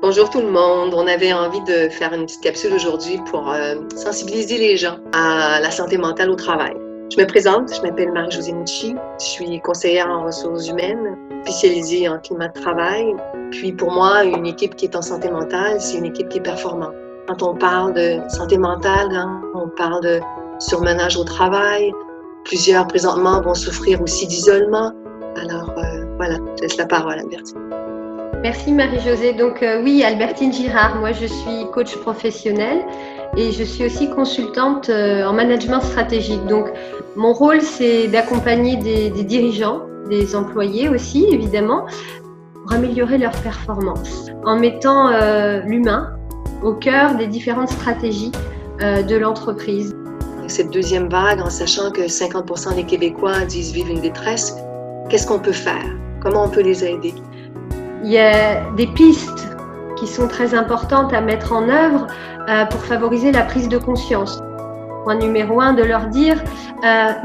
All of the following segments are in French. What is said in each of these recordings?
Bonjour tout le monde. On avait envie de faire une petite capsule aujourd'hui pour sensibiliser les gens à la santé mentale au travail. Je me présente, je m'appelle Marie-Josée Mucci, je suis conseillère en ressources humaines, spécialisée en climat de travail. Puis pour moi, une équipe qui est en santé mentale, c'est une équipe qui est performante. Quand on parle de santé mentale, on parle de surmenage au travail. Plusieurs présentement vont souffrir aussi d'isolement. Alors voilà, je laisse la parole à Albertine. Merci Marie-Josée. Donc oui, Albertine Girard, moi je suis coach professionnelle et je suis aussi consultante en management stratégique. Donc mon rôle c'est d'accompagner des dirigeants, des employés aussi évidemment, pour améliorer leur performance en mettant l'humain au cœur des différentes stratégies de l'entreprise. Cette deuxième vague, en sachant que 50% des Québécois disent vivre une détresse, qu'est-ce qu'on peut faire? Comment on peut les aider? Il y a des pistes qui sont très importantes à mettre en œuvre pour favoriser la prise de conscience. Point numéro 1, de leur dire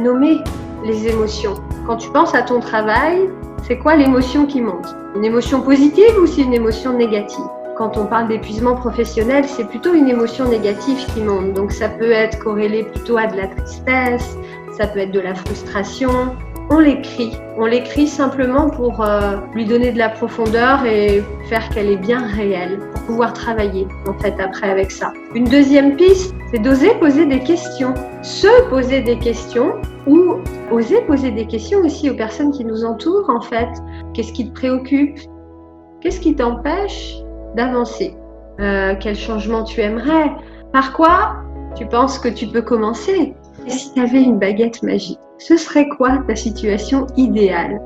nommer les émotions. Quand tu penses à ton travail, c'est quoi l'émotion qui monte? Une émotion positive ou c'est une émotion négative? Quand on parle d'épuisement professionnel, c'est plutôt une émotion négative qui monte. Donc ça peut être corrélé plutôt à de la tristesse, ça peut être de la frustration. On l'écrit simplement pour lui donner de la profondeur et faire qu'elle est bien réelle, pour pouvoir travailler en fait après avec ça. Une deuxième piste, c'est d'oser poser des questions, se poser des questions ou oser poser des questions aussi aux personnes qui nous entourent en fait. Qu'est-ce qui te préoccupe? Qu'est-ce qui t'empêche d'avancer? Quel changement tu aimerais? Par quoi tu penses que tu peux commencer? Et si tu avais une baguette magique, ce serait quoi ta situation idéale?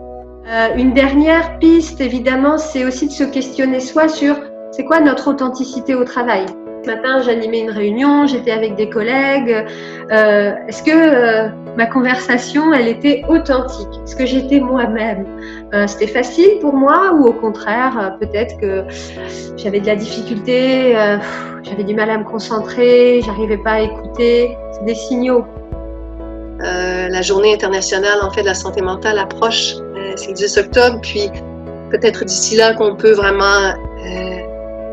Une dernière piste, évidemment, c'est aussi de se questionner soi sur c'est quoi notre authenticité au travail. Ce matin, j'animais une réunion, j'étais avec des collègues. Est-ce que ma conversation, elle était authentique? Est-ce que j'étais moi-même? C'était facile pour moi ou au contraire, peut-être que j'avais de la difficulté, j'avais du mal à me concentrer, j'arrivais pas à écouter. C'est des signaux. La journée internationale en fait de la santé mentale approche, c'est le 10 octobre, puis peut-être d'ici là qu'on peut vraiment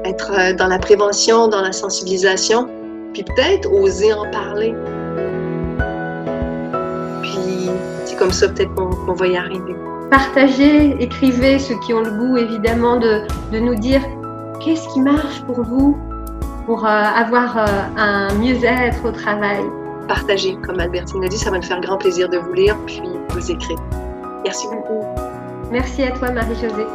être dans la prévention, dans la sensibilisation, puis peut-être oser en parler. Puis c'est comme ça peut-être qu'on va y arriver. Partagez, écrivez ceux qui ont le goût évidemment de nous dire qu'est-ce qui marche pour vous pour avoir un mieux-être au travail. Partagez, comme Albertine l'a dit, ça va me faire grand plaisir de vous lire puis vous écrire. Merci beaucoup. Merci à toi Marie-Josée.